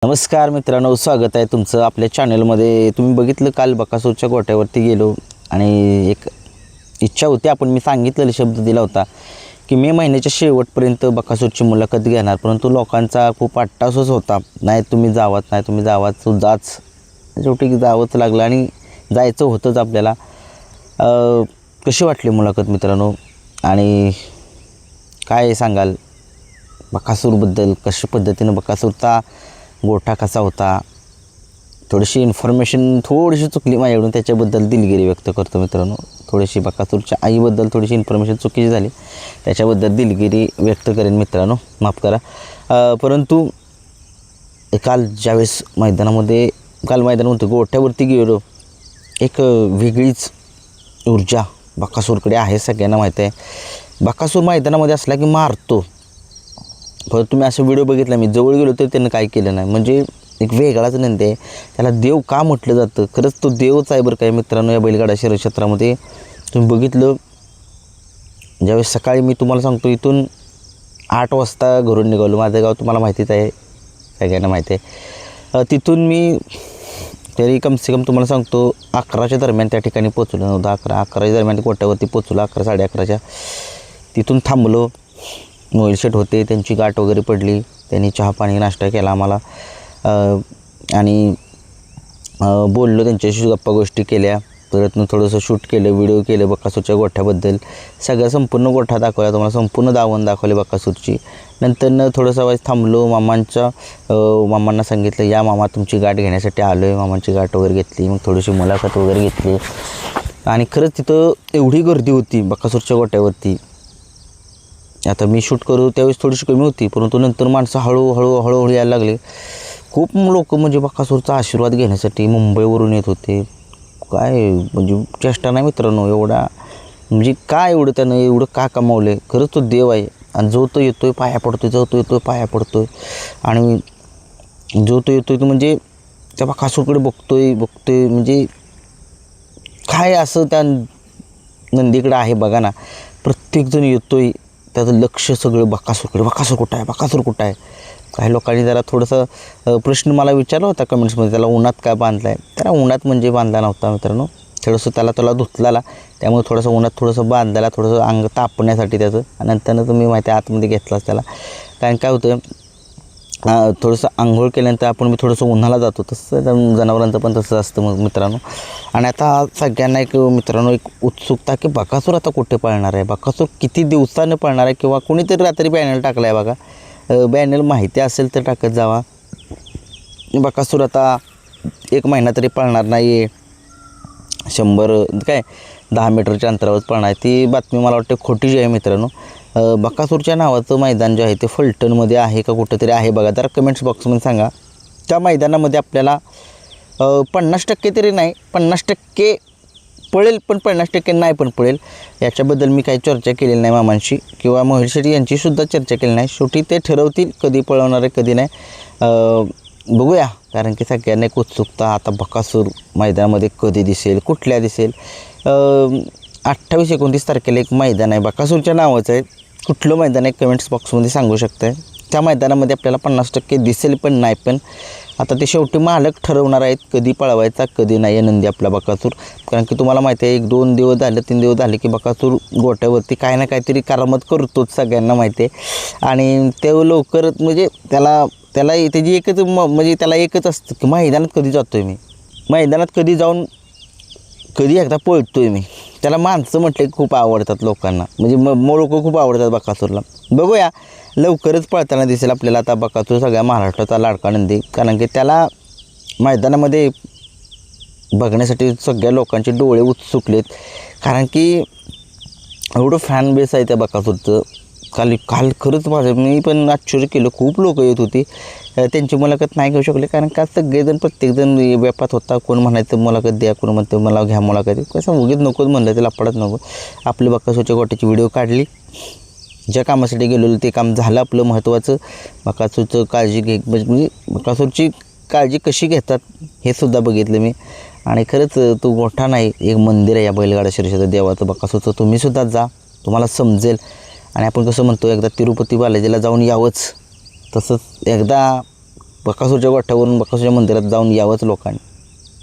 नमस्कार मित्रांनो, स्वागत आहे तुमचं आपल्या चॅनलमध्ये. तुम्ही बघितलं काल बकासूरच्या गोट्यावरती गेलो आणि एक इच्छा होती, मी सांगितलेला शब्द दिला होता की मे महिन्याच्या शेवटपर्यंत बकासूरची मुलाखत घेणार, परंतु लोकांचा खूप अट्टासच होता, नाही तुम्ही जावाच, नाही तुम्ही जावाच, तू जाच. शेवटी जावंच लागलं आणि जायचं होतंच आपल्याला. कशी वाटली मुलाखत मित्रांनो आणि काय सांगाल बकासूरबद्दल? कशा पद्धतीनं बकासूरचा गोठा कसा होता? थोडीशी इन्फॉर्मेशन थोडीशी चुकली माझ्याकडून, त्याच्याबद्दल दिलगिरी व्यक्त करतो मित्रांनो. थोडीशी बकासूरच्या आईबद्दल थोडीशी इन्फॉर्मेशन चुकीची झाली, त्याच्याबद्दल दिलगिरी व्यक्त करेन मित्रांनो, माफ करा. परंतु काल ज्यावेळेस मैदानामध्ये गोठ्यावरती गेलो, एक वेगळीच ऊर्जा बकासूरकडे आहे, सगळ्यांना माहीत आहे. बकासूर मैदानामध्ये असला की मारतो. परत तुम्ही असं व्हिडिओ बघितला, मी जवळ गेलो तर त्यानं काय केलं नाही, म्हणजे एक वेगळाच नंदी आहे. त्याला देव का म्हटलं जातं? खरंच तो देवच आहे बरं काय मित्रांनो. या बैलगाडा शर्यत क्षेत्रामध्ये तुम्ही बघितलं, ज्यावेळेस सकाळी मी तुम्हाला सांगतो, इथून 8 वाजता घरून निघालो. माझं गाव तुम्हाला माहितीच आहे, सगळ्यांना माहिती आहे. तिथून मी तरी कमसे कम तुम्हाला सांगतो 11च्या दरम्यान त्या ठिकाणी पोचलो. 11च्या दरम्यान गोट्यावरती पोचलो. 11 साडे 11च्या तिथून थांबलो. मोहिल शेठ होते, त्यांची गाठ वगैरे पडली, त्यांनी चहा पाणी नाश्ता केला आम्हाला आणि बोललो त्यांच्याशी, गप्पा गोष्टी केल्या. परत थोडंसं शूट केलं, व्हिडिओ केलं बकासूरच्या गोठ्याबद्दल. सगळं संपूर्ण गोठा दाखवला तुम्हाला, संपूर्ण दावण दाखवले बकासूरची. नंतर थोडंसं वेळेस थांबलो. मामांना सांगितलं, या मामा तुमची गाठ घेण्यासाठी आलो आहे. मामांची गाठ वगैरे घेतली, मग थोडीशी मुलाखत वगैरे घेतली. आणि खरंच तिथं एवढी गर्दी होती बकासूरच्या गोठ्यावरती. आता मी शूट करू त्यावेळेस थोडीशी कमी होती, परंतु नंतर माणसं हळूहळू यायला लागले. खूप लोक म्हणजे बकासूरचा आशीर्वाद घेण्यासाठी मुंबईवरून येत होते. काय म्हणजे चेष्टा नाही मित्रांनो. एवढा म्हणजे काय एवढं त्यानं एवढं का कमावले? खरंच तो देव आहे. आणि जो तो येतोय पाया पडतोय, जो तो येतोय पाया पडतोय, आणि जो तो येतोय तो म्हणजे त्या बकासूरकडे बघतोय म्हणजे काय असं त्या नंदीकडे आहे बघा ना. प्रत्येकजण येतोय, त्याचं लक्ष सगळं बकासूरकडे. बकासूर कुठं आहे? काही लोकांनी जरा थोडंसं प्रश्न मला विचारला होता कमेंट्समध्ये, त्याला उन्हात काय बांधला आहे? त्याला उन्हात म्हणजे बांधला नव्हता मित्रांनो. थोडंसं त्याला धुतलाला, त्यामुळे थोडंसं उन्हात थोडंसं बांधायला, थोडंसं अंग तापण्यासाठी त्याचं. आणि नंतरनं तुम्ही माहिती आहे आतमध्ये घेतलाच त्याला. कारण काय होतं, थोडंसं आंघोळ केल्यानंतर आपण मी थोडंसं उन्हाला जातो, तसं जनावरांचं पण तसं असतं मग मित्रांनो. आणि आता सगळ्यांना एक मित्रांनो एक उत्सुकता की बकासूर आता कुठे पळणार आहे, बकासूर किती दिवसानं पळणार आहे, किंवा कोणीतरी रात्री बॅनर टाकला आहे बघा. बॅनर माहिती असेल तर टाकत जावा. बकासूर आता 1 महिना तरी पळणार नाही आहे. 10 मीटरच्या अंतरावर पळणार आहे. ती बातमी मला वाटते खोटी जी आहे मित्रांनो. बकासूरच्या नावाचं मैदान जे आहे ते फलटणमध्ये आहे का कुठंतरी आहे बघा, जरा कमेंट्स बॉक्समध्ये सांगा. त्या मैदानामध्ये आपल्याला 50% तरी नाही, 50% पळेल, पण 50% नाही पण पळेल. याच्याबद्दल मी काही चर्चा केलेली नाही मामांशी किंवा मोहिल शेट्टी यांचीसुद्धा चर्चा केली नाही. शेवटी ते ठरवतील कधी पळवणार आहे कधी नाही. बघूया, कारण की सगळ्यांना एक उत्सुकता, आता बकासूर मैदानामध्ये कधी दिसेल, कुठल्या दिसेल. 28-29 तारखेला एक मैदान आहे बकासूरच्या नावाचं आहे. कुठलं मैदान आहे कमेंट्स बॉक्समध्ये सांगू शकताय. त्या मैदानामध्ये आपल्याला 50% दिसेल पण नाही, पण आता ते शेवटी मालक ठरवणार आहेत कधी पळवायचा कधी नाही नंदी आपला बकासूर. कारण की तुम्हाला माहिती आहे 1-2 दिवस झाले, 3 दिवस झाले की बकासूर गोट्यावरती काही ना काहीतरी करामत करतोच, सगळ्यांना माहिती आहे. आणि ते लवकर म्हणजे त्याला त्याची एकच म्हणजे त्याला एकच असतं की मैदानात कधी जातो आहे मी, मैदानात कधी जाऊन कधी एकदा पळतो आहे मी. त्याला माणसं म्हटले खूप आवडतात लोकांना, म्हणजे लोक खूप आवडतात बकासूरला. बघूया, लवकरच पळताना दिसेल आपल्याला आता बकासूर, सगळ्या महाराष्ट्राचा लाडका नंदी. कारण की त्याला मैदानामध्ये बघण्यासाठी सगळ्या लोकांचे डोळे उत्सुकलेत. कारण की एवढं फॅन बेस आहे त्या बकासूरचं. काल खरंच मी पण आश्चर्य केलं. खूप लोक येत होती. त्यांची मुलाखत नाही घेऊ शकले, कारण का सगळेजण प्रत्येकजण व्यापात होता. कोण म्हणायचं मुलाखत द्या, कोण म्हणतं मला घ्या मुलाखत. कसं उगीच नकोच म्हणलं, ते लपडत नको. आपली बकासूरच्या गोट्याची व्हिडिओ काढली, ज्या कामासाठी गेलेलं ते काम झालं आपलं महत्त्वाचं. बकासूरचं काळजी म्हणजे बकासूरची काळजी कशी घेतात हे सुद्धा बघितलं मी. आणि खरंच तो गोठा नाही, एक मंदिर आहे या बैलगाडा शर्यतीचं देवाचं बकासूरचं. तुम्हीसुद्धा जा, तुम्हाला समजेल. आणि आपण कसं म्हणतो एकदा तिरुपती बालाजीला जाऊन यावंच, तसंच एकदा बकासूरच्या गोठ्यावरून बकासूरच्या मंदिरात जाऊन यावंच लोकांनी.